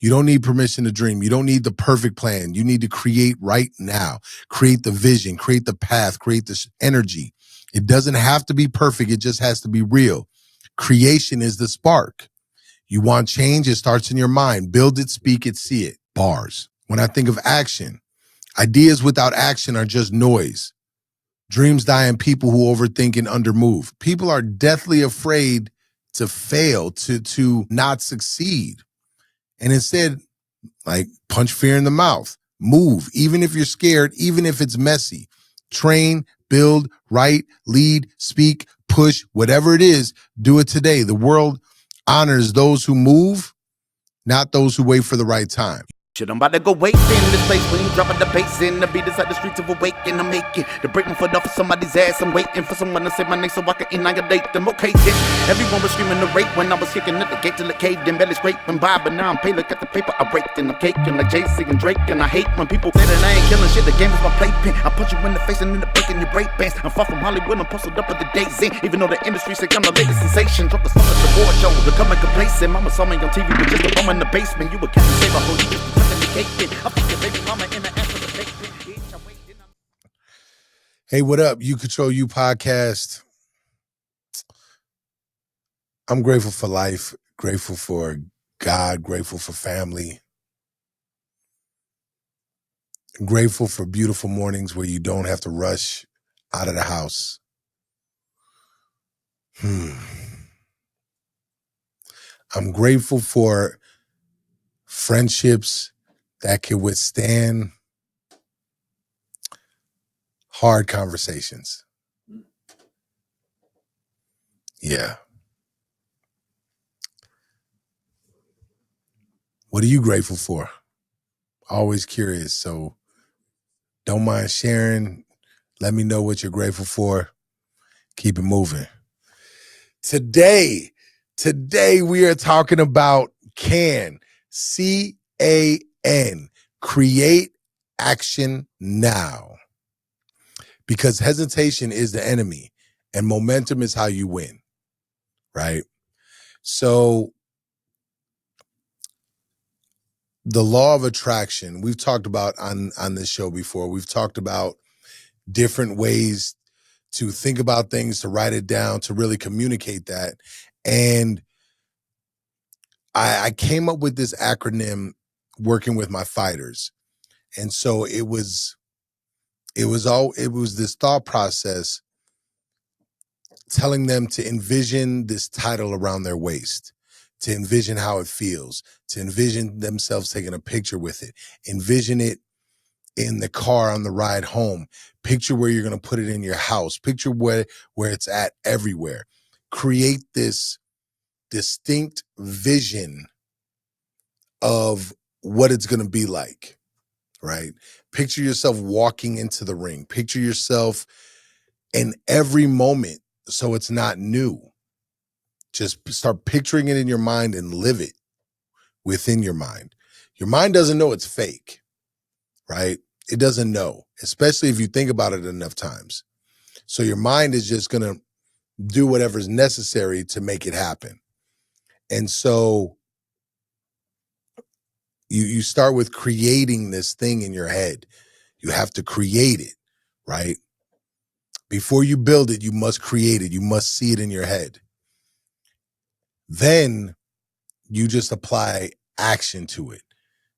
You don't need permission to dream. You don't need the perfect plan. You need to create right now. Create the vision, create the path, create this energy. It doesn't have to be perfect. It just has to be real. Creation is the spark. You want change, it starts in your mind. Build it, speak it, see it. Bars. When I think of action, ideas without action are just noise. Dreams die in people who overthink and undermove. People are deathly afraid to fail, to not succeed. And instead, like, punch fear in the mouth. Move, even if you're scared, even if it's messy. Train, build, write, lead, speak, push, whatever it is, do it today. The world honors those who move, not those who wait for the right time. Shit, I'm about to go wait in this place when you dropping the bass in. The beat is at the streets of awaken. I'm making to break my foot off of somebody's ass. I'm waiting for someone to say my name so I can annihilate them. Okay, then everyone was screaming the rape when I was kicking at the gate till it caved in. Belly scraping by, but now I'm paid. Look at the paper I raked and I'm caking like Jay-Z and Drake. And I hate when people say that I ain't killing shit. The game is my playpen. I punch you in the face and end up breaking your break bands. I'm far from Hollywood. I'm posted up at the days in. Even though the industry say I'm the latest sensation. Drop the song at the board show. They're coming complacent. Mama saw me on TV with just a bum in the basement. You a Captain Save a whole you just Hey, what up? You Control You podcast. I'm grateful for life, grateful for God, grateful for family. Grateful for beautiful mornings where you don't have to rush out of the house. I'm grateful for friendships that can withstand hard conversations. Yeah. What are you grateful for? Always curious, so don't mind sharing. Let me know what you're grateful for. Keep it moving. Today we are talking about CAN, C-A-N, create action now. Because hesitation is the enemy and momentum is how you win, right? So the law of attraction, we've talked about on this show before. We've talked about different ways to think about things, to write it down, to really communicate that. And I came up with this acronym working with my fighters. And so it was this thought process telling them to envision this title around their waist, to envision how it feels, to envision themselves taking a picture with it, envision it in the car on the ride home, picture where you're going to put it in your house, picture where it's at everywhere. Create this distinct vision of what it's going to be like, right? Picture yourself walking into the ring. Picture yourself in every moment so it's not new. Just start picturing it in your mind and live it within your mind. Your mind doesn't know it's fake, right? It doesn't know, especially if you think about it enough times. So your mind is just going to do whatever's necessary to make it happen. And so you start with creating this thing in your head. You have to create it, right? Before you build it, you must create it. You must see it in your head. Then you just apply action to it.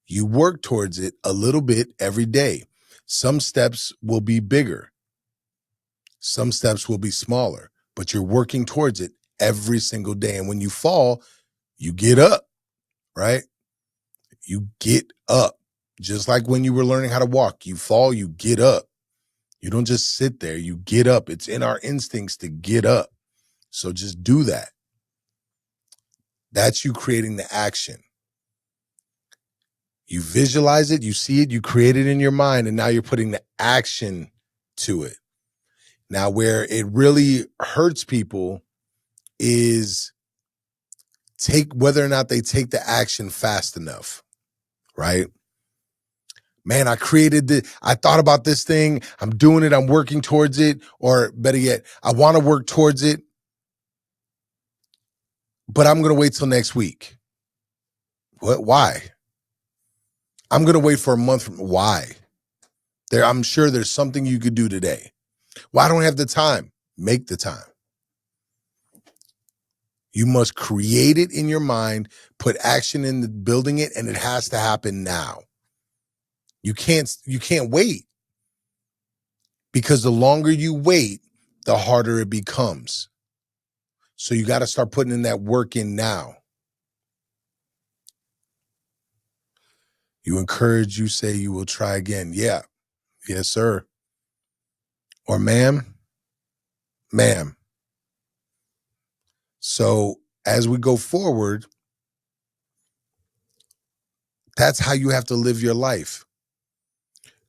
You work towards it a little bit every day. Some steps will be bigger. Some steps will be smaller, but you're working towards it every single day. And when you fall, you get up, right? You get up. Just like when you were learning how to walk, you fall, you get up. You don't just sit there, you get up. It's in our instincts to get up. So just do that. That's you creating the action. You visualize it, you see it, you create it in your mind, and now you're putting the action to it. Now, where it really hurts people is whether or not they take the action fast enough, right? Man, I thought about this thing, I'm doing it, I'm working towards it, or better yet, I want to work towards it, but I'm going to wait till next week. What? Why? I'm going to wait for a month. Why? I'm sure there's something you could do today. Well, I don't have the time. Make the time. You must create it in your mind, put action in building it, and it has to happen now. You can't wait, because the longer you wait, the harder it becomes. So you got to start putting in that work in now. You encourage, you say you will try again. Yeah. Yes, sir. Or ma'am. So as we go forward, that's how you have to live your life.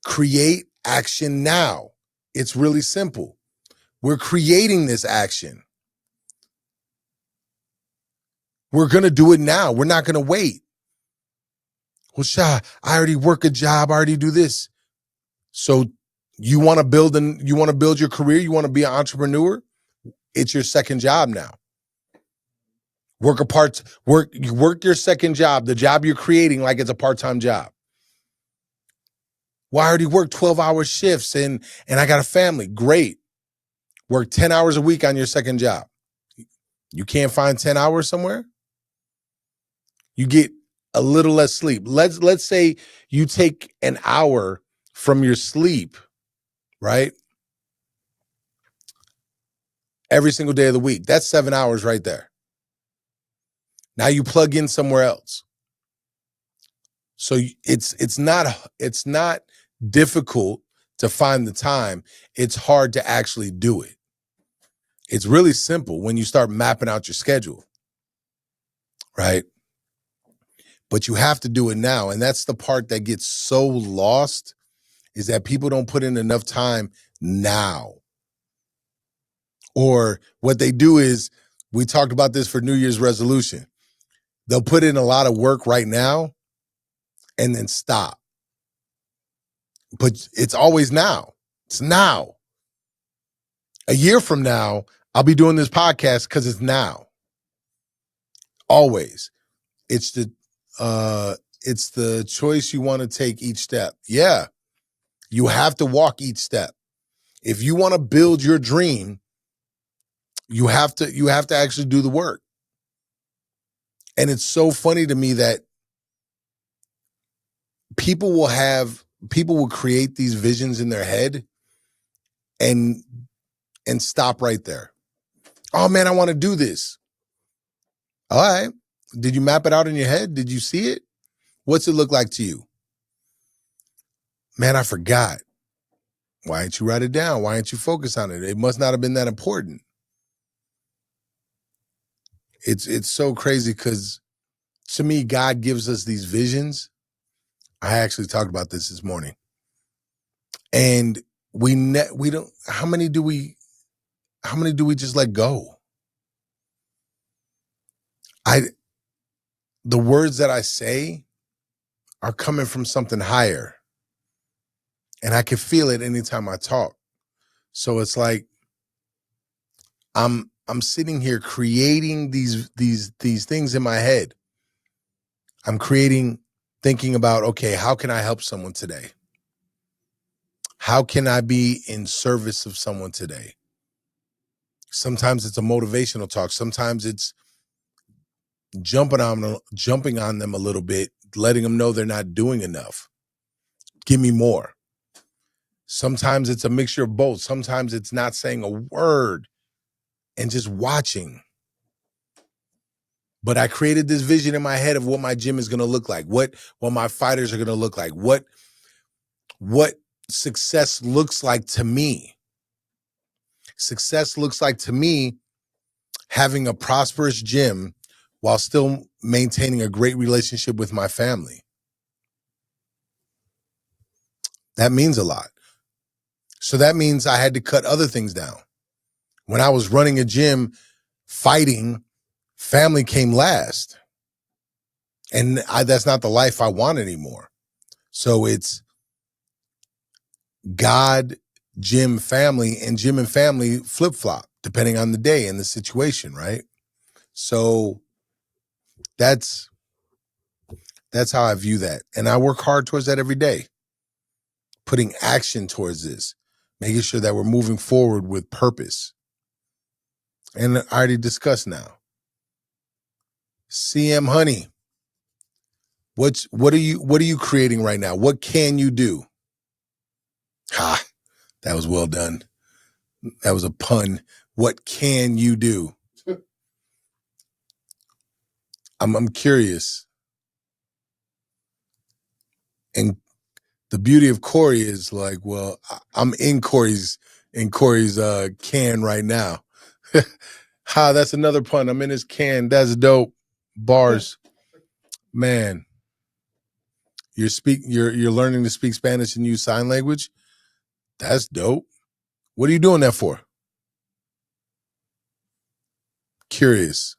Create action now. It's really simple. We're creating this action. We're going to do it now. We're not going to wait. Well, Shah, I already work a job. I already do this. So you want to build your career? You want to be an entrepreneur? It's your second job now. You work your second job, the job you're creating, like it's a part-time job. Well, I already work 12-hour shifts and I got a family. Great. Work 10 hours a week on your second job. You can't find 10 hours somewhere? You get a little less sleep. Let's say you take an hour from your sleep, right? Every single day of the week. That's 7 hours right there. Now you plug in somewhere else. So it's not difficult to find the time. It's hard to actually do it. It's really simple when you start mapping out your schedule, right? But you have to do it now. And that's the part that gets so lost, is that people don't put in enough time now. Or what they do is, we talked about this for New Year's resolution. They'll put in a lot of work right now and then stop. But it's always now. It's now. A year from now, I'll be doing this podcast because it's now. Always. It's the choice you want to take each step. Yeah. You have to walk each step. If you want to build your dream, you have to actually do the work. And it's so funny to me that people will create these visions in their head and stop right there. Oh man, I want to do this. All right. Did you map it out in your head? Did you see it? What's it look like to you? Man, I forgot. Why didn't you write it down? Why didn't you focus on it? It must not have been that important. It's so crazy, because to me, God gives us these visions. I actually talked about this morning. And we don't, how many do we just let go? The words that I say are coming from something higher. And I can feel it anytime I talk. So it's like I'm sitting here creating these things in my head. I'm thinking about, okay, how can I help someone today? How can I be in service of someone today? Sometimes it's a motivational talk. Sometimes it's jumping on them a little bit, letting them know they're not doing enough. Give me more. Sometimes it's a mixture of both. Sometimes it's not saying a word and just watching. But I created this vision in my head of what my gym is going to look like, what my fighters are going to look like, what success looks like to me. Success looks like to me having a prosperous gym while still maintaining a great relationship with my family. That means a lot. So that means I had to cut other things down. When I was running a gym, fighting, family came last. And that's not the life I want anymore. So it's God, gym, family, and gym and family flip-flop, depending on the day and the situation, right? So that's That's how I view that. And I work hard towards that every day, putting action towards this, making sure that we're moving forward with purpose. And I already discussed now. CM Honey, what are you creating right now? What can you do? Ha, that was well done. That was a pun. What can you do? I'm curious. And the beauty of Corey is like, well, I'm in Corey's can right now. Ha, that's another pun. I'm in his can. That's dope. Bars. Man. You're learning to speak Spanish and use sign language? That's dope. What are you doing that for? Curious.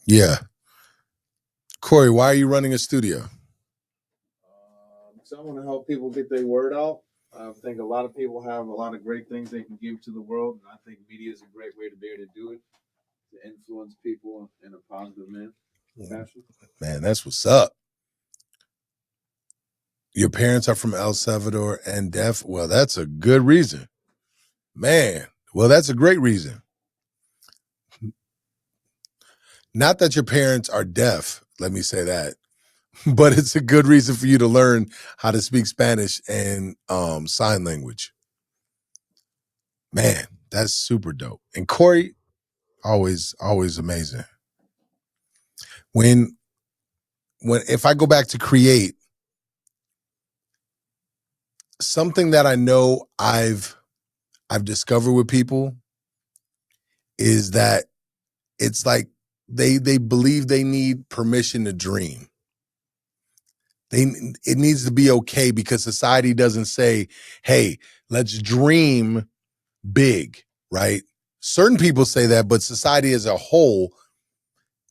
Yeah. Corey, why are you running a studio? So I want to help people get their word out. I think a lot of people have a lot of great things they can give to the world, and I think media is a great way to be able to do it, to influence people in a positive fashion. Man, that's what's up. Your parents are from El Salvador and deaf? Well, that's a good reason. Man, well, that's a great reason. Not that your parents are deaf, let me say that, but it's a good reason for you to learn how to speak Spanish and sign language. Man, that's super dope. And Corey, always amazing. When if I go back to create, something that I know I've discovered with people is that it's like they believe they need permission to dream. It needs to be okay because society doesn't say, hey, let's dream big, right? Certain people say that, but society as a whole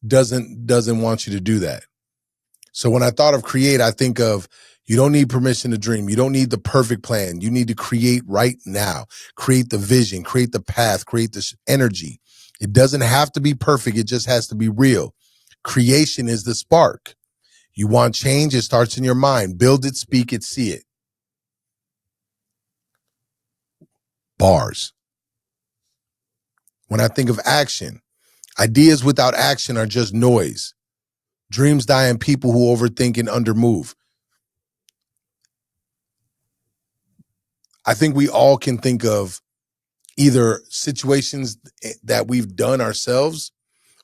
doesn't want you to do that. So when I thought of create, I think of you don't need permission to dream. You don't need the perfect plan. You need to create right now. Create the vision, create the path, create this energy. It doesn't have to be perfect. It just has to be real. Creation is the spark. You want change, it starts in your mind. Build it, speak it, see it. Bars. When I think of action, ideas without action are just noise. Dreams die in people who overthink and undermove. I think we all can think of either situations that we've done ourselves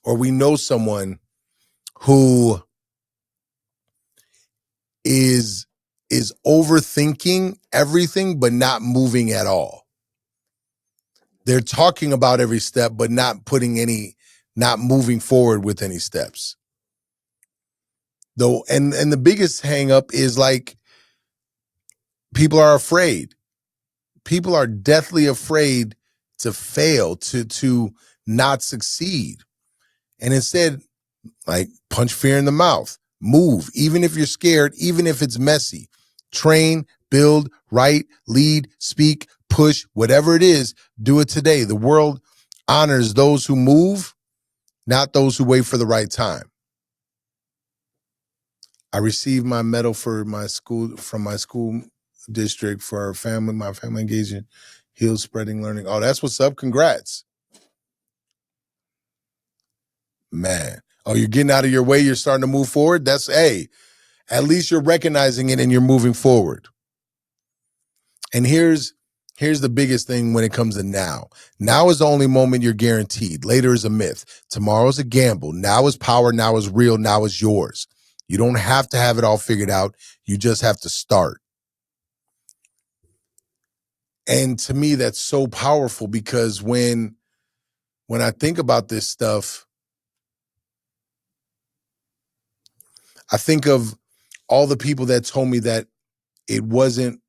or we know someone who is overthinking everything but not moving at all. They're talking about every step but not moving forward with any steps. Though and the biggest hang up is like people are afraid. People are deathly afraid to fail, to not succeed. And instead, like, punch fear in the mouth. Move, even if you're scared, even if it's messy. Train, build, write, lead, speak, push, whatever it is, do it today. The world honors those who move, not those who wait for the right time. I received my medal from my school district for my family engagement, heal, spreading, learning. Oh, that's what's up. Congrats. Man. Oh, you're getting out of your way. You're starting to move forward. That's, hey, at least you're recognizing it and you're moving forward. And here's the biggest thing when it comes to now. Now is the only moment you're guaranteed. Later is a myth. Tomorrow's a gamble. Now is power. Now is real. Now is yours. You don't have to have it all figured out. You just have to start. And to me, that's so powerful because when I think about this stuff, I think of all the people that told me that it wasn't,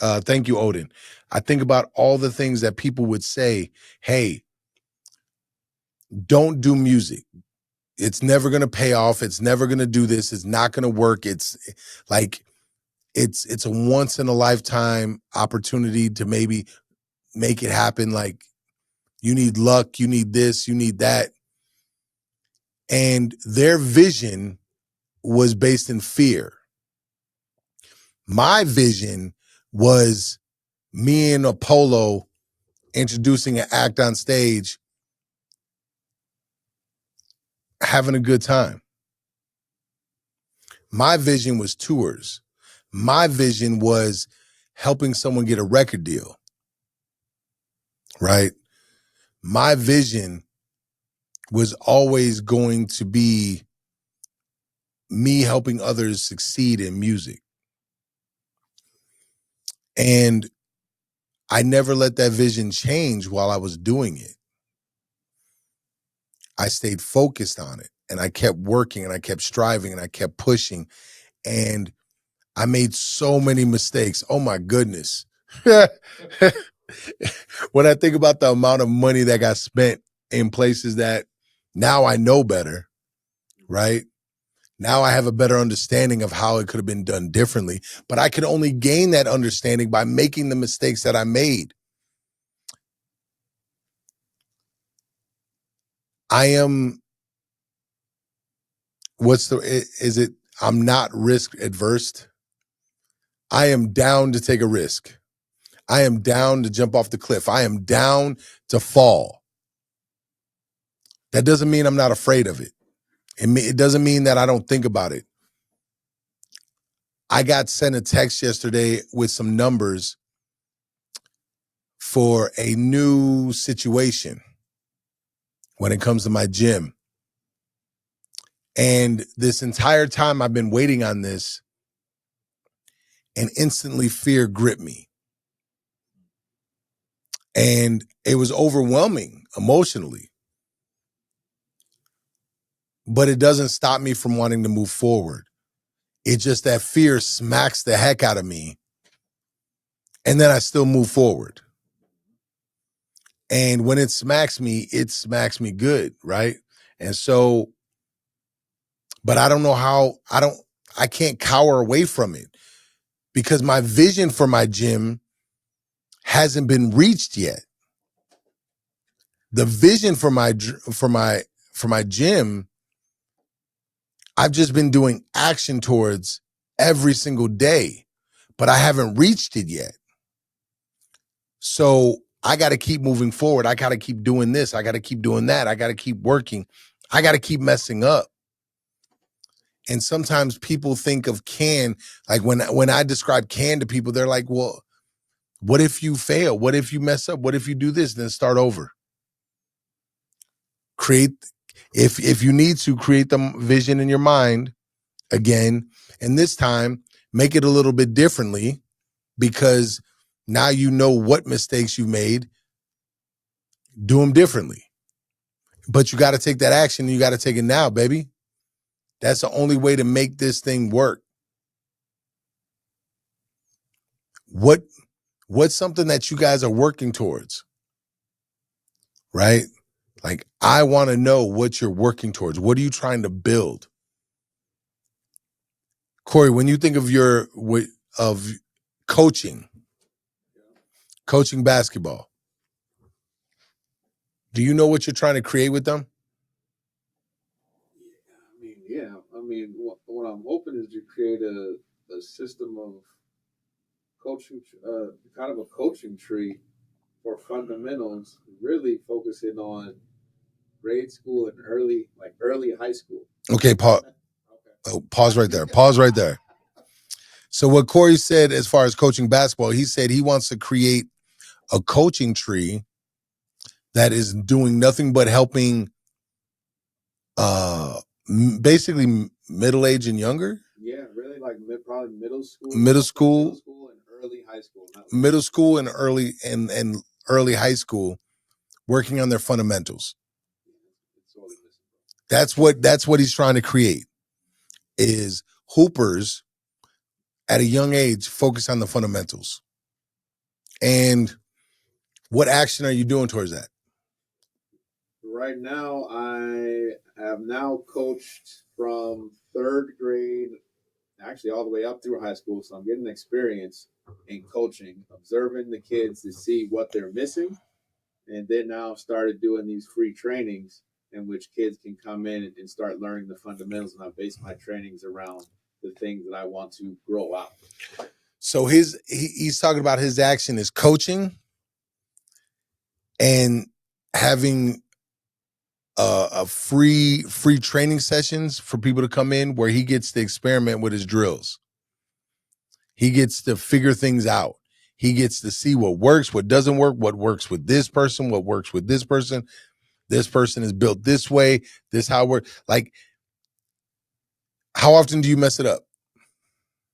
thank you, Odin. I think about all the things that people would say, hey, don't do music. It's never going to pay off. It's never going to do this. It's not going to work. It's like, it's a once in a lifetime opportunity to maybe make it happen. Like, you need luck, you need this, you need that. And their vision was based in fear. My vision was me and Apollo introducing an act on stage, having a good time. My vision was tours. My vision was helping someone get a record deal, right? My vision was always going to be me helping others succeed in music. And I never let that vision change while I was doing it. I stayed focused on it, and I kept working, and I kept striving, and I kept pushing. And I made so many mistakes. Oh my goodness. When I think about the amount of money that got spent in places that now I know better, right? Now I have a better understanding of how it could have been done differently, but I could only gain that understanding by making the mistakes that I made. I am, I'm not risk adverse. I am down to take a risk. I am down to jump off the cliff. I am down to fall. That doesn't mean I'm not afraid of it. It doesn't mean that I don't think about it. I got sent a text yesterday with some numbers for a new situation when it comes to my gym. And this entire time I've been waiting on this, and instantly fear gripped me. And it was overwhelming emotionally. But it doesn't stop me from wanting to move forward. It's just that fear smacks the heck out of me. And then I still move forward. And when it smacks me good, right? And so, but I don't know how, I can't cower away from it because my vision for my gym hasn't been reached yet. The vision for my gym, I've just been doing action towards every single day, but I haven't reached it yet. So I got to keep moving forward. I got to keep doing this. I got to keep doing that. I got to keep working. I got to keep messing up. And sometimes people think of can, like when I describe can to people, they're like, well, what if you fail? What if you mess up? What if you do this? Then start over. If you need to, create the vision in your mind again. And this time, make it a little bit differently because now you know what mistakes you made. Do them differently. But you got to take that action and you got to take it now, baby. That's the only way to make this thing work. What's something that you guys are working towards? Right? Like, I want to know what you're working towards. What are you trying to build? Corey, when you think of of coaching basketball, do you know what you're trying to create with them? What I'm hoping is to create a system of coaching, kind of a coaching tree for fundamentals, really focusing on grade school and early high school. Okay, pause right there. Pause right there. So what Corey said as far as coaching basketball, he said he wants to create a coaching tree that is doing nothing but helping basically middle age and younger. Yeah, really like probably middle school and early high school. Middle school and early high school, working on their fundamentals. That's what he's trying to create, is hoopers at a young age focus on the fundamentals. And what action are you doing towards that? Right now, I have now coached from third grade, actually all the way up through high school. So I'm getting experience in coaching, observing the kids to see what they're missing. And then now started doing these free trainings in which kids can come in and start learning the fundamentals. And I base my trainings around the things that I want to grow out. So he's talking about his action is coaching and having a free training sessions for people to come in where he gets to experiment with his drills. He gets to figure things out. He gets to see what works, what doesn't work, what works with this person, what works with this person. This person is built this way. This how it works. Like, how often do you mess it up?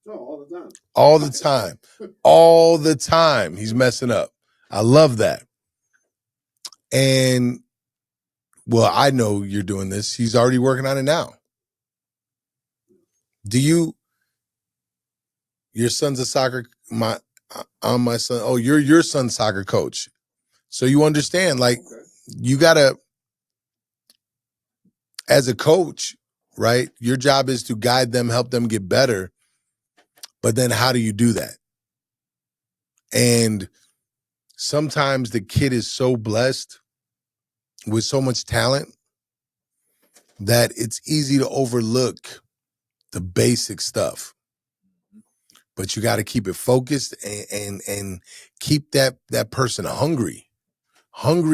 Oh, all the time. All the time. All the time he's messing up. I love that. And, well, I know you're doing this. He's already working on it now. Your son's a soccer, my son. Oh, you're your son's soccer coach. So you understand, like, Okay. you gotta, as a coach, right? Your job is to guide them, help them get better. But then how do you do that? And sometimes the kid is so blessed with so much talent that it's easy to overlook the basic stuff. But you got to keep it focused and keep that person hungry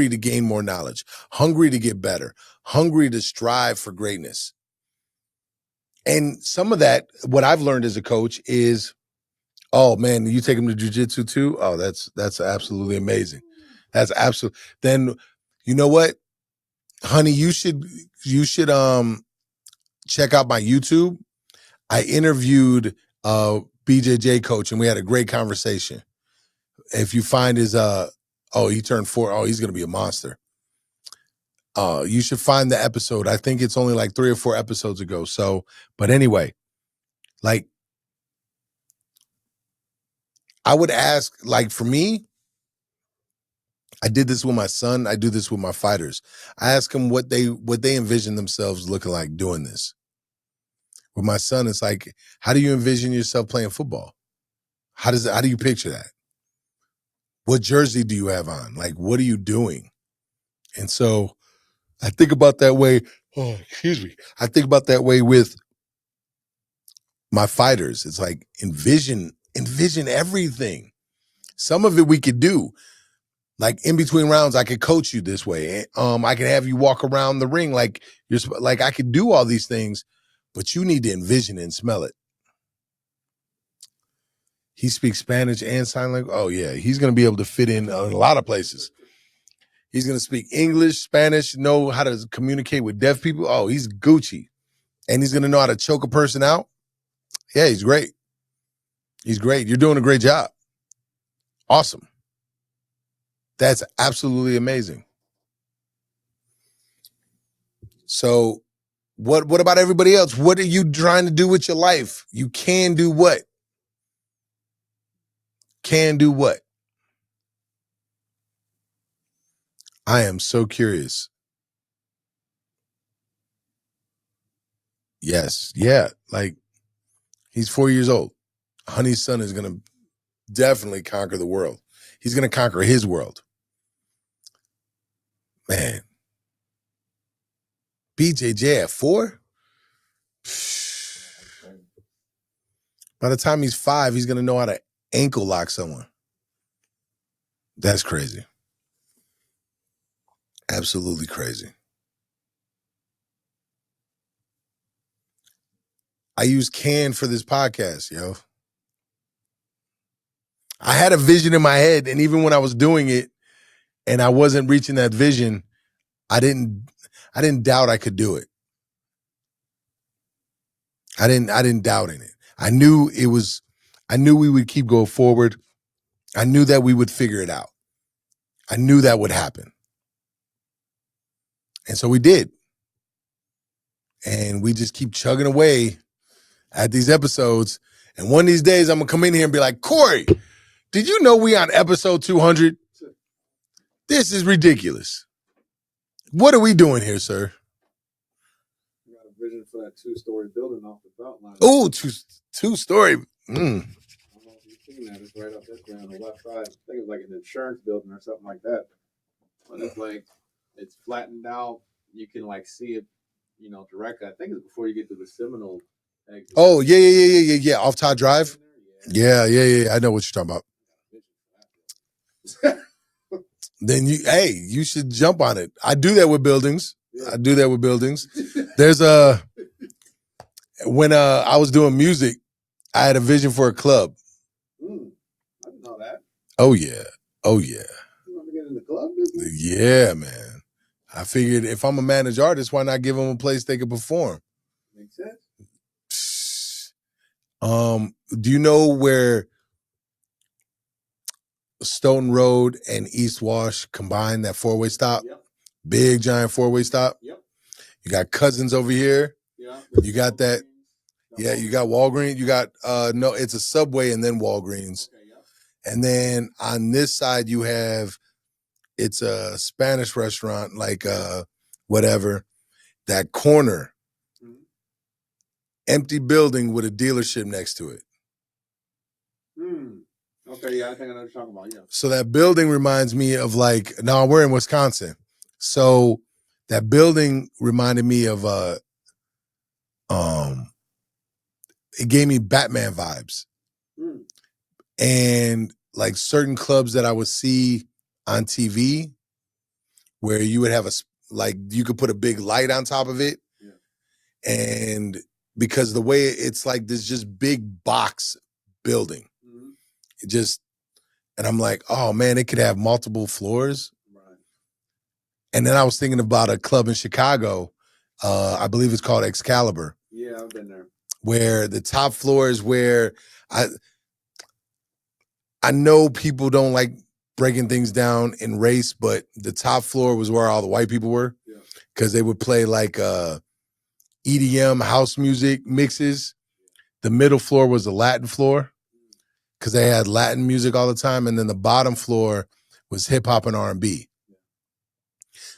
to gain more knowledge, hungry to get better, hungry to strive for greatness. And some of that, what I've learned as a coach is, oh man, you take them to jiu-jitsu too? Oh, that's absolutely amazing. That's absolute. Then you know what, honey, you should check out my YouTube. I interviewed BJJ coach and we had a great conversation. If you find his he turned 4. Oh, he's gonna be a monster. You should find the episode. I think it's only like 3 or 4 episodes ago. So, but anyway, like, I would ask, like, for me, I did this with my son. I do this with my fighters. I ask them what they envision themselves looking like doing this. With my son, it's like, how do you envision yourself playing football? How do you picture that? What jersey do you have on? Like, what are you doing? And so I think about that way. Oh, excuse me. I think about that way with my fighters. It's like, envision everything. Some of it we could do. Like, in between rounds, I could coach you this way. I can have you walk around the ring like I could do all these things, but you need to envision it and smell it. He speaks Spanish and sign language. Oh yeah, he's going to be able to fit in a lot of places. He's going to speak English, Spanish, know how to communicate with deaf people. Oh, he's Gucci. And he's going to know how to choke a person out. Yeah, he's great. He's great. You're doing a great job. Awesome. That's absolutely amazing. So what about everybody else? What are you trying to do with your life? You can do what? Can do what? I am so curious. Yes. Yeah. Like, he's 4 years old. Honey's son is going to definitely conquer the world. He's going to conquer his world. Man. BJJ at 4? By the time he's 5, he's going to know how to ankle lock someone. That's crazy. Absolutely crazy. I use can for this podcast, yo. I had a vision in my head, and even when I was doing it and I wasn't reaching that vision, I didn't doubt I could do it. I didn't doubt in it. I knew we would keep going forward. I knew that we would figure it out. I knew that would happen. And so we did. And we just keep chugging away at these episodes. And one of these days I'm going to come in here and be like, Corey, did you know we on episode 200? This is ridiculous. What are we doing here, sir? You got a vision for that 2-story building off the fountain line. Oh, two-story. I don't know if you've seen that. It's right up this way on the left side. I think it's like an insurance building or something like that. But it's like, it's flattened out. you can like see it, you know, directly. I think it's before you get to the Seminole exit. Oh, yeah. Off Todd Drive? Yeah. I know what you're talking about. Then you should jump on it. I do that with buildings. Yeah. There's when I was doing music, I had a vision for a club. I didn't know that. Oh yeah. You want to get in the club business? Yeah, man. I figured if I'm a managed artist, why not give them a place they could perform? Makes sense. Do you know where Stoughton Road and East Wash combine, that 4-way stop? Yep. Big giant 4-way stop. Yep. You got Cousins over here. Yeah. You got that. Yeah, you got Walgreens. You got no, it's a Subway and then Walgreens. Okay, yeah. And then on this side you have, it's a Spanish restaurant, like whatever. That corner, empty building with a dealership next to it. Okay, yeah, I think I know what you're talking about. Yeah. So that building reminds me of like, no, we're in Wisconsin. So that building reminded me of it gave me Batman vibes. And like certain clubs that I would see on TV where you would have like you could put a big light on top of it. Yeah. And because the way it's like this just big box building. It just, and I'm like, oh man, it could have multiple floors. Right. And then I was thinking about a club in Chicago. I believe it's called Excalibur. Yeah, I've been there. Where the top floor is where I know people don't like breaking things down in race, but the top floor was where all the white people were. Yeah. Because they would play like EDM house music mixes. The middle floor was the Latin floor because they had Latin music all the time. And then the bottom floor was hip hop and R&B.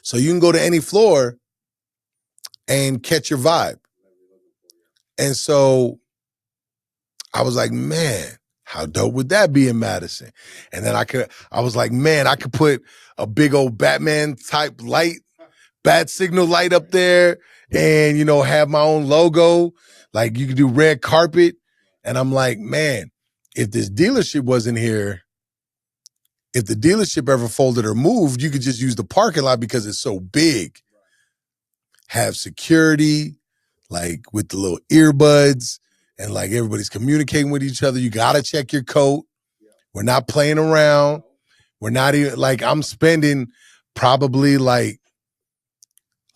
So you can go to any floor and catch your vibe. And so I was like, man, how dope would that be in Madison? And then I was like, man, I could put a big old Batman type light, bat signal light up there and, you know, have my own logo. Like you could do red carpet. And I'm like, man, if this dealership wasn't here, if the dealership ever folded or moved, you could just use the parking lot because it's so big. Have security, like with the little earbuds, and like everybody's communicating with each other. You got to check your coat. We're not playing around. We're not even like, I'm spending probably like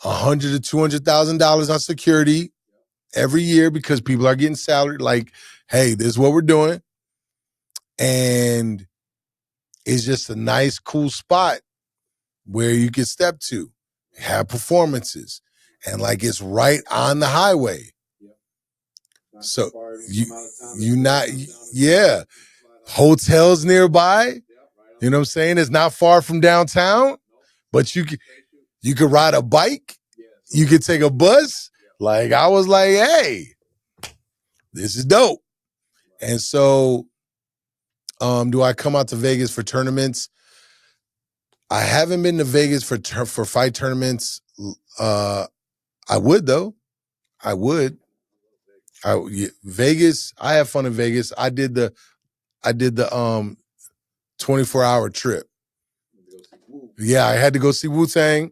$100,000 to $200,000 on security every year because people are getting salary. Like, hey, this is what we're doing. And it's just a nice, cool spot where you can step to, have performances. And like, it's right on the highway. So you not, yeah, hotels nearby, you know what I'm saying? It's not far from downtown, but you could ride a bike. You could take a bus. Like I was like, hey, this is dope. And so, do I come out to Vegas for tournaments? I haven't been to Vegas for fight tournaments. I would though. I would. Vegas, I have fun in Vegas. I did the 24-hour trip. Yeah, I had to go see Wu-Tang,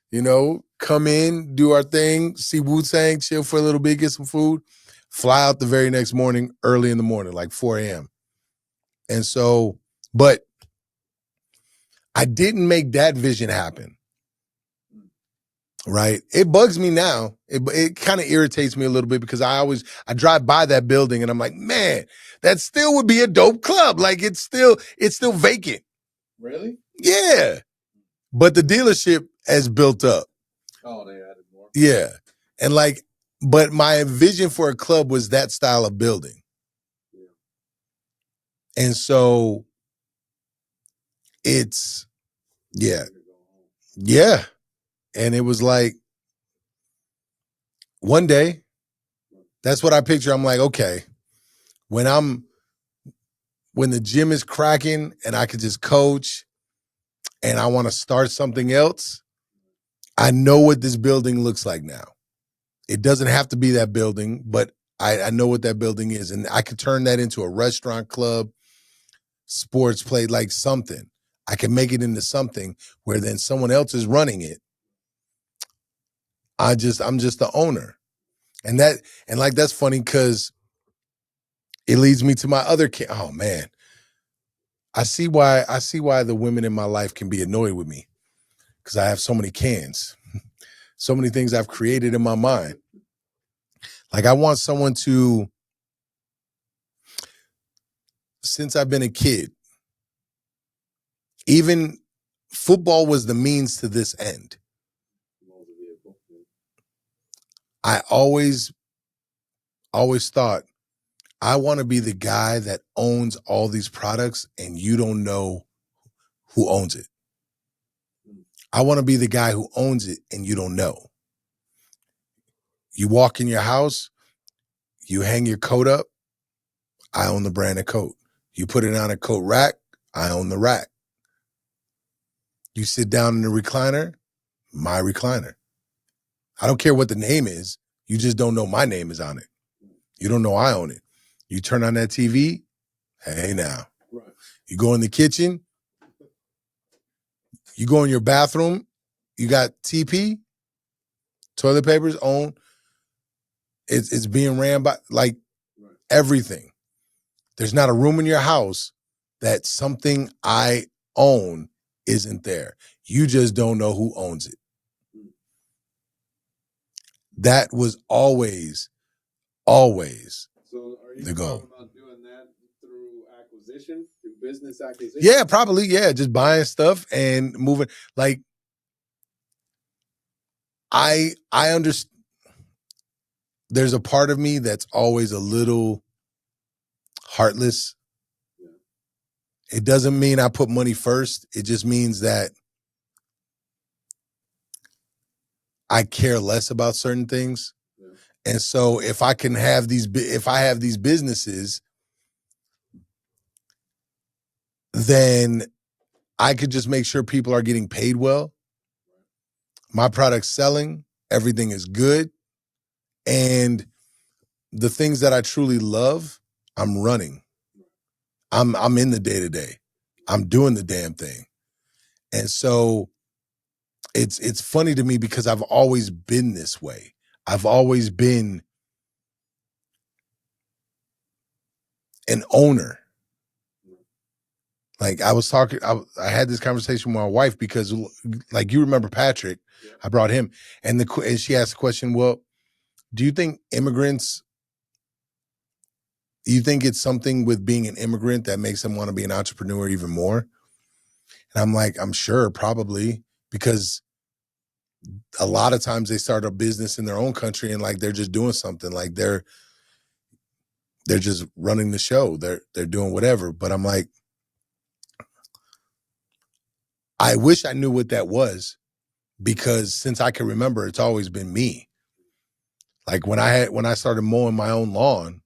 you know, come in, do our thing, see Wu-Tang, chill for a little bit, get some food, fly out the very next morning, early in the morning, like 4 a.m. And so, but I didn't make that vision happen. Right. It bugs me now. It kind of irritates me a little bit because I drive by that building and I'm like, man, that still would be a dope club. Like it's still vacant. Really? Yeah. But the dealership has built up. Oh, they added more. Yeah. And like, but my vision for a club was that style of building. Yeah. And so it's, yeah. Yeah. And it was like, one day, that's what I picture. I'm like, okay, when the gym is cracking and I could just coach and I want to start something else, I know what this building looks like now. It doesn't have to be that building, but I know what that building is. And I could turn that into a restaurant, club, sports play, like something. I can make it into something where then someone else is running it. I'm just the owner. And that's funny because it leads me to my other kid. Oh man. I see why the women in my life can be annoyed with me. Because I have so many cans. So many things I've created in my mind. Like I want someone to, since I've been a kid, even football was the means to this end. I always thought, I want to be the guy that owns all these products and you don't know who owns it. I want to be the guy who owns it and you don't know. You walk in your house, you hang your coat up, I own the brand of coat. You put it on a coat rack, I own the rack. You sit down in the recliner, my recliner. I don't care what the name is. You just don't know my name is on it. You don't know I own it. You turn on that TV, hey now. Right. You go in the kitchen, you go in your bathroom, you got TP, toilet paper's own. It's being ran by like everything. There's not a room in your house that something I own isn't there. You just don't know who owns it. That was always So are you the goal. talking about doing that through acquisition, through business acquisition? Yeah, probably. Yeah, just buying stuff and moving. Like I understand. There's a part of me that's always a little heartless. Yeah. It doesn't mean I put money first. It just means that I care less about certain things. Yeah. And so if I have these businesses, then I could just make sure people are getting paid well. My product's selling, everything is good. And the things that I truly love, I'm running. I'm in the day-to-day. I'm doing the damn thing. And so it's funny to me because I've always been this way. I've always been an owner. Like I had this conversation with my wife because like you remember Patrick, yeah. I brought him and she asked the question, well, do you think it's something with being an immigrant that makes them want to be an entrepreneur even more? And I'm like, I'm sure, probably, because a lot of times they start a business in their own country and like they're just doing something, like they're just running the show. They're doing whatever. But I'm like, I wish I knew what that was, because since I can remember, it's always been me. Like when I started mowing my own lawn,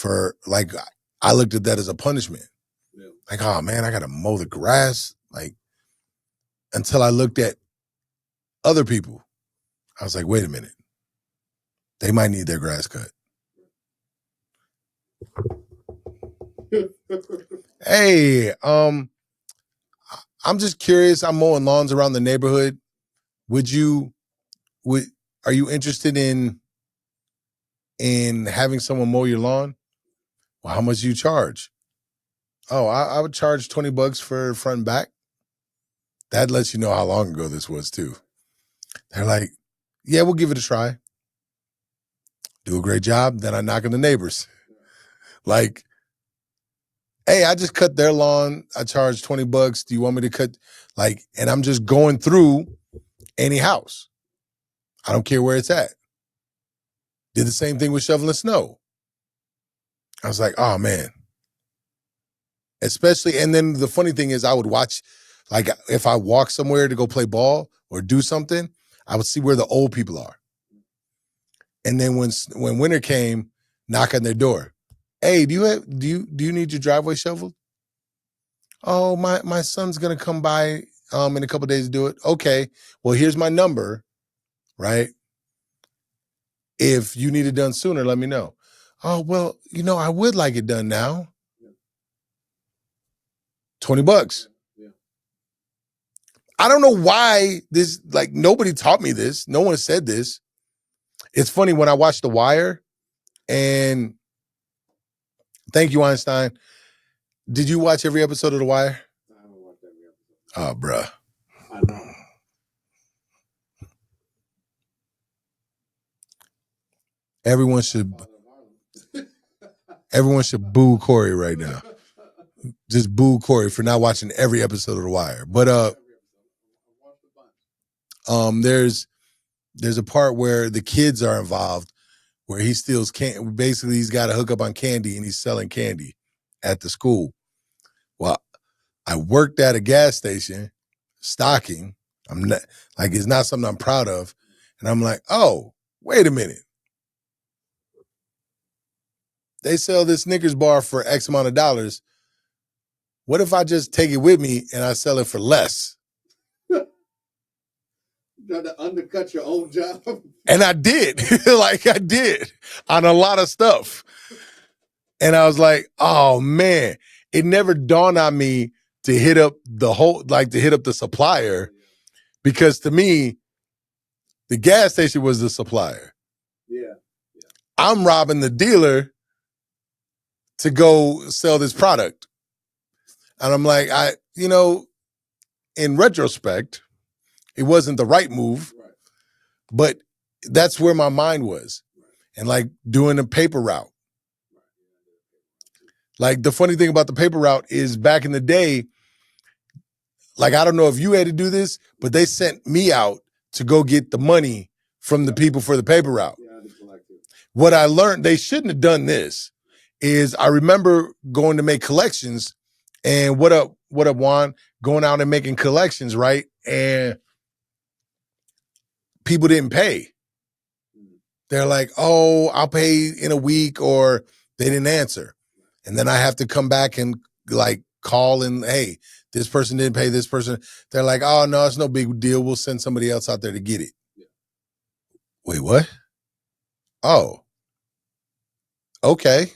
I looked at that as a punishment. Yeah. Like, oh man, I gotta mow the grass. Like, until I looked at other people, I was like, wait a minute, they might need their grass cut. Hey, I'm just curious. I'm mowing lawns around the neighborhood. Are you interested in having someone mow your lawn? Well, how much do you charge? Oh, I would charge $20 for front and back. That lets you know how long ago this was too. They're like, yeah, we'll give it a try. Do a great job. Then I knock on the neighbors. Like, hey, I just cut their lawn. I charge $20. Do you want me to cut? Like, and I'm just going through any house. I don't care where it's at. Did the same thing with shoveling snow. I was like, oh man. Especially, and then the funny thing is I would watch, like if I walk somewhere to go play ball or do something, I would see where the old people are. And then when winter came, knock on their door. Hey, do you need your driveway shoveled? Oh, my son's gonna come by in a couple of days to do it. Okay, well, here's my number, right? If you need it done sooner, let me know. Oh, well, I would like it done now. $20. Yeah. I don't know why this, like, nobody taught me this. No one said this. It's funny when I watched The Wire, and thank you, Einstein. Did you watch every episode of The Wire? I haven't watched every episode. Oh, bruh. I know. Everyone should boo Corey right now. Just boo Corey for not watching every episode of The Wire. But there's a part where the kids are involved, where he steals candy. Basically, he's got to hook up on candy, and he's selling candy at the school. Well, I worked at a gas station stocking. I'm not, like, it's not something I'm proud of. And I'm like, oh, wait a minute. They sell this Snickers bar for X amount of dollars. What if I just take it with me and I sell it for less? Trying to undercut your own job. And I did. Like, I did on a lot of stuff. And I was like, oh man, it never dawned on me to hit up the supplier, because to me, the gas station was the supplier. Yeah. I'm robbing the dealer to go sell this product. And I'm like, in retrospect, it wasn't the right move, Right. but that's where my mind was. And like doing a paper route. Like, the funny thing about the paper route is, back in the day, like, I don't know if you had to do this, but they sent me out to go get the money from the people for the paper route. Yeah, I had to collect it. What I learned, they shouldn't have done this, is I remember going to make collections, and what up, Juan? Going out and making collections, right? And people didn't pay. They're like, oh, I'll pay in a week, or they didn't answer. And then I have to come back and like call and, hey, this person didn't pay this person. They're like, oh, no, it's no big deal. We'll send somebody else out there to get it. Yeah. Wait, what? Oh, okay.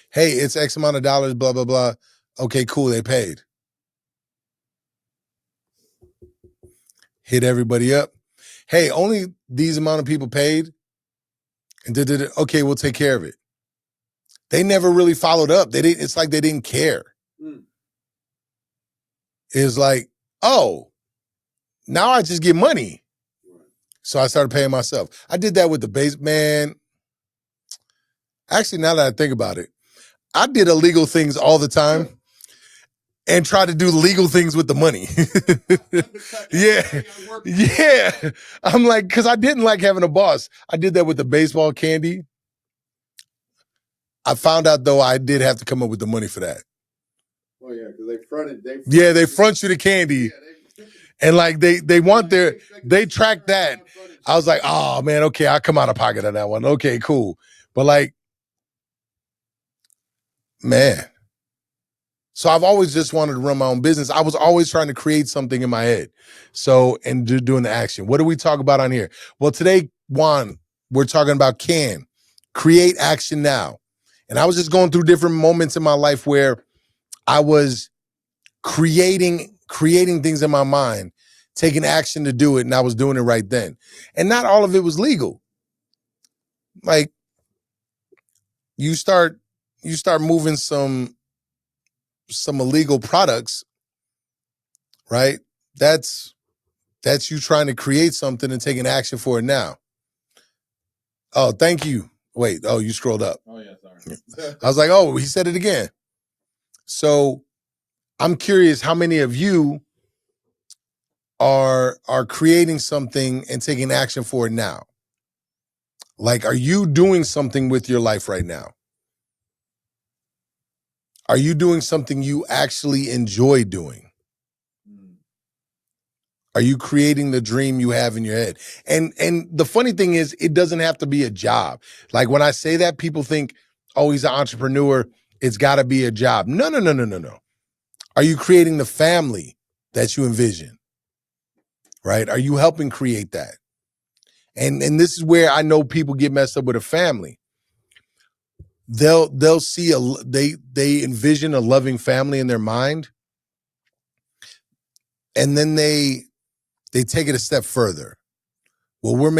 Hey, it's X amount of dollars, blah, blah, blah. Okay, cool. They paid. Hit everybody up. Hey, only these amount of people paid. And okay, we'll take care of it. They never really followed up. It's like they didn't care. It's like, oh, now I just get money. So I started paying myself. I did that with the base, man. Actually, now that I think about it, I did illegal things all the time and try to do legal things with the money. Yeah. I'm like, because I didn't like having a boss. I did that with the baseball candy. I found out, though, I did have to come up with the money for that. Oh yeah, because they front you the candy. And like they want they track that. I was like, oh man, okay, I'll come out of pocket on that one. Okay, cool. But like, man. So I've always just wanted to run my own business. I was always trying to create something in my head. So, and doing the action. What do we talk about on here? Well, today, Juan, we're talking about create action now. And I was just going through different moments in my life where I was creating things in my mind, taking action to do it, and I was doing it right then. And not all of it was legal. Like, you start moving some illegal products, right? That's you trying to create something and taking action for it now. Oh, thank you. Wait, oh, you scrolled up. Oh yeah, sorry. I was like, oh, he said it again. So I'm curious how many of you are creating something and taking action for it now. Like, are you doing something with your life right now? Are you doing something you actually enjoy doing? Are you creating the dream you have in your head? And the funny thing is, it doesn't have to be a job. Like, when I say that, people think, oh, he's an entrepreneur, it's got to be a job. No. Are you creating the family that you envision? Right? Are you helping create that? And this is where I know people get messed up with a family. They'll see they envision a loving family in their mind, and then they take it a step further. Well,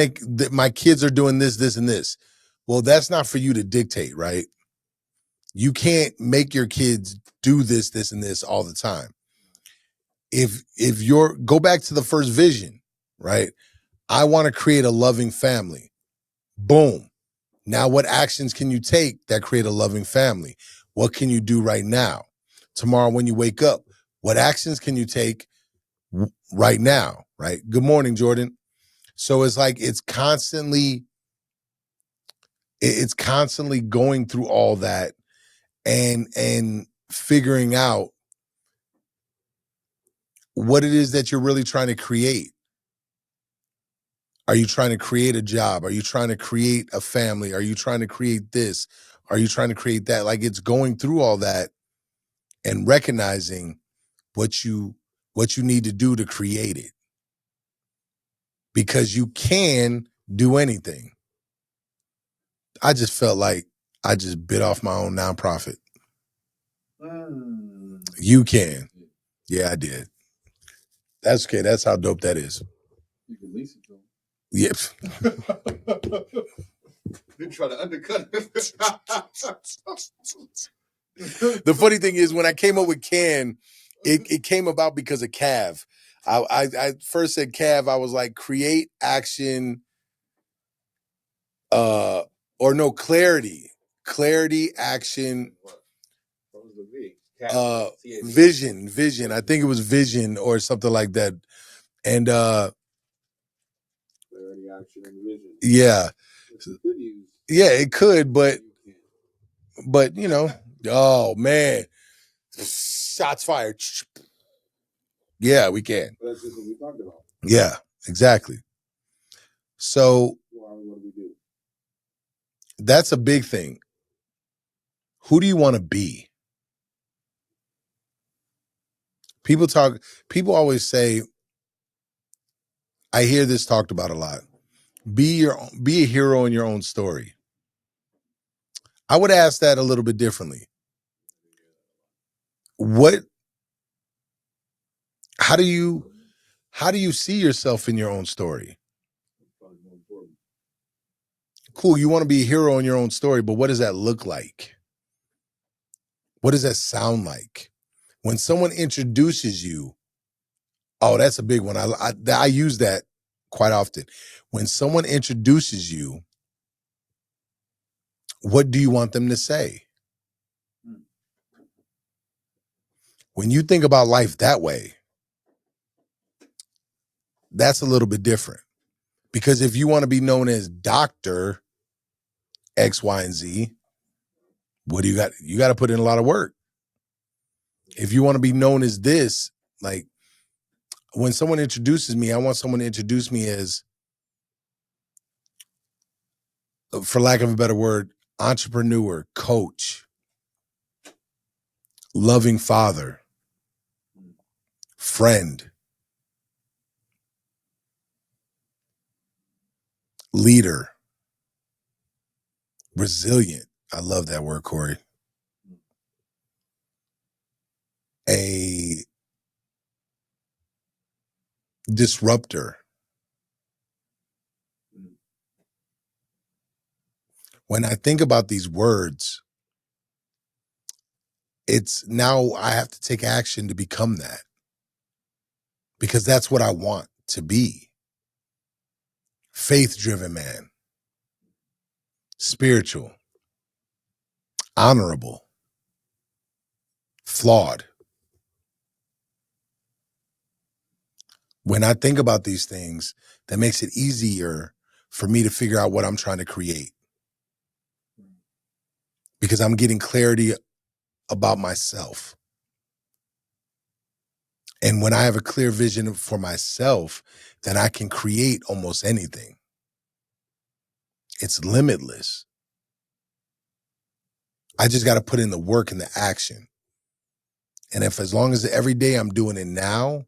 my kids are doing this, this, and this. Well, that's not for you to dictate, right? You can't make your kids do this, this, and this all the time. If go back to the first vision, right? I want to create a loving family. Boom. Now, what actions can you take that create a loving family? What can you do right now? Tomorrow when you wake up, what actions can you take right now, right? Good morning, Jordan. So it's like it's constantly going through all that and figuring out what it is that you're really trying to create. Are you trying to create a job? Are you trying to create a family? Are you trying to create this? Are you trying to create that? Like, it's going through all that and recognizing what you need to do to create it. Because you can do anything. I just felt like I just bit off my own nonprofit. You can. Yeah, I did. That's okay. That's how dope that is. You can lease it though. Yep. You try to undercut it. The funny thing is, when I came up with Can, it came about because of Cav. I first said Cav. I was like, create action, clarity, action, vision. I think it was vision or something like that. And clarity, action, and vision. Yeah, it could, but oh man, shots fired. Yeah, we can. That's just what we talked about. Yeah, exactly. So what do we do? That's a big thing. Who do you want to be? People always say, I hear this talked about a lot. Be a hero in your own story. I would ask that a little bit differently. How do you see yourself in your own story? Cool, you want to be a hero in your own story, but what does that look like? What does that sound like? When someone introduces you, oh, that's a big one. I use that quite often. When someone introduces you, what do you want them to say? When you think about life that way, that's a little bit different. Because if you want to be known as Dr. X, Y, and Z, what do you got? You got to put in a lot of work. If you want to be known as this, like when someone introduces me, I want someone to introduce me as, for lack of a better word, entrepreneur, coach, loving father, friend, leader, resilient. I love that word, Corey. A disruptor. When I think about these words, it's now I have to take action to become that. Because that's what I want to be. Faith-driven man. Spiritual. Honorable. Flawed. When I think about these things, that makes it easier for me to figure out what I'm trying to create. Because I'm getting clarity about myself. And when I have a clear vision for myself, then I can create almost anything. It's limitless. I just got to put in the work and the action. And if as long as every day I'm doing it now,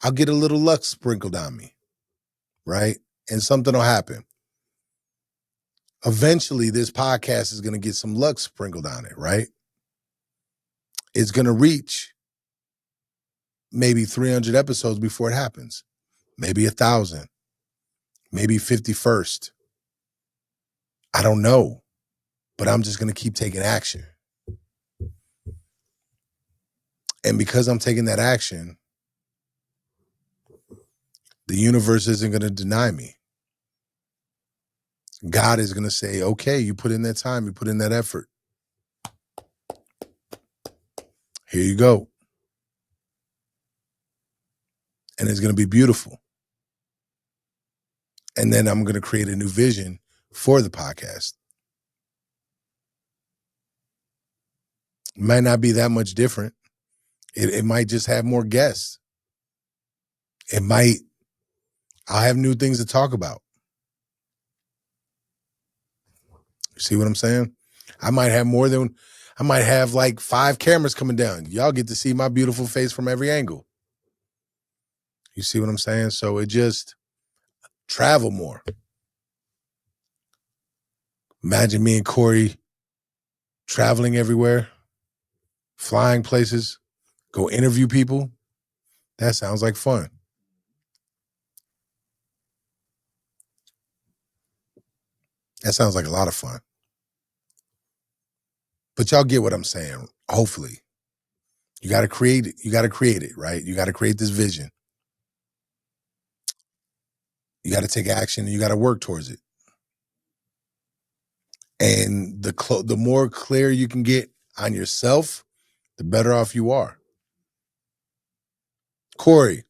I'll get a little luck sprinkled on me, right? And something will happen. Eventually, this podcast is going to get some luck sprinkled on it, right? It's going to reach maybe 300 episodes before it happens. Maybe 1,000. Maybe 51st. I don't know. But I'm just going to keep taking action. And because I'm taking that action, the universe isn't going to deny me. God is going to say, okay, you put in that time, you put in that effort. Here you go. And it's going to be beautiful. And then I'm going to create a new vision for the podcast. It might not be that much different. It might just have more guests. I'll have new things to talk about. You see what I'm saying? I might have like 5 cameras coming down. Y'all get to see my beautiful face from every angle. You see what I'm saying? So it just travel more. Imagine me and Corey traveling everywhere, flying places, go interview people. That sounds like fun. That sounds like a lot of fun. But y'all get what I'm saying, hopefully. You got to create it. You got to create it, right? You got to create this vision. You got to take action and you got to work towards it. And the more clear you can get on yourself, the better off you are. Corey,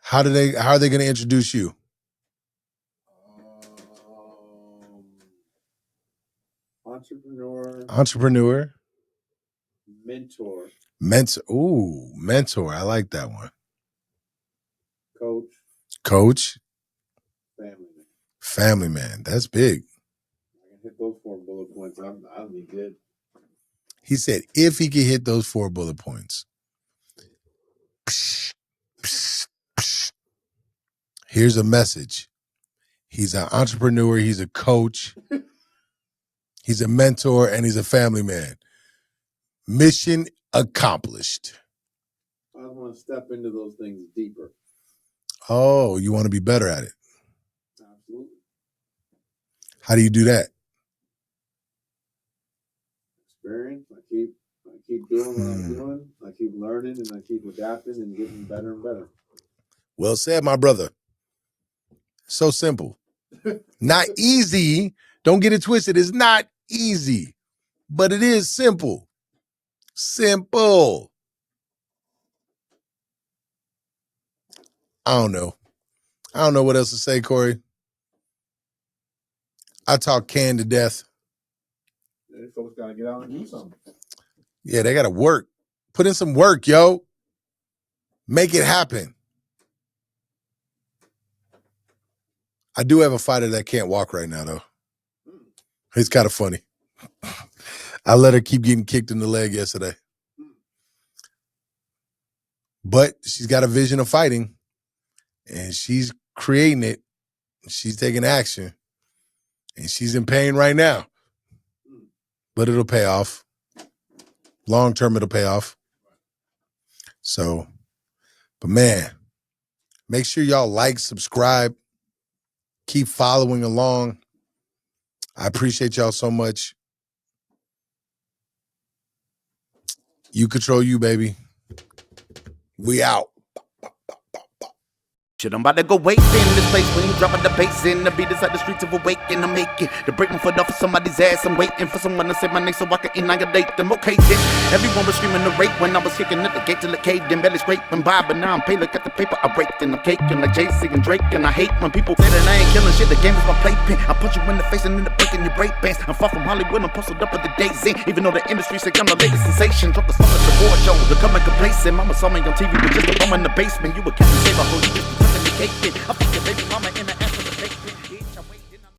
how are they going to introduce you? Entrepreneur. Mentor. Ooh, mentor. I like that one. Coach. Family man. That's big. I can hit those 4 bullet points. I'll be good. He said, if he could hit those 4 bullet points. Here's a message. He's an entrepreneur. He's a coach. He's a mentor, and he's a family man. Mission accomplished. I want to step into those things deeper. Oh, you want to be better at it? Absolutely. How do you do that? Experience. I keep doing what I'm doing. I keep learning, and I keep adapting and getting better and better. Well said, my brother. So simple. Not easy. Don't get it twisted. It's not easy, but it is simple. Simple. I don't know what else to say, Corey. I talk canned to death. Folks got to get out and do something. Yeah, they got to work. Put in some work, yo. Make it happen. I do have a fighter that can't walk right now, though. It's kind of funny. I let her keep getting kicked in the leg yesterday. But she's got a vision of fighting, and she's creating it. She's taking action, and she's in pain right now. But it'll pay off. Long term, it'll pay off. So, but man, make sure y'all like, subscribe, keep following along. I appreciate y'all so much. You control you, baby. We out. Shit, I'm about to go wait in this place when you dropping the bass in. The beat inside the streets of awaken. I'm making to break my foot off of somebody's ass. I'm waiting for someone to say my name so I can annihilate them. Okay, then everyone was screaming the rape when I was kicking at the gate till it caved in. Belly scraping by, but now I'm paid. Look at the paper I raked and I'm caking like Jay-Z and Drake. And I hate when people say that I ain't killing shit. The game is my playpen. I punch you in the face and end up breaking your break bands. I'm far from Hollywood. I'm posted up at the days in. Even though the industry say I'm the latest sensation. Drop the song at the award show. Becoming complacent. Mama saw me on TV with just a bum in the basement. You a captain, save a whole you just I fuck your baby mama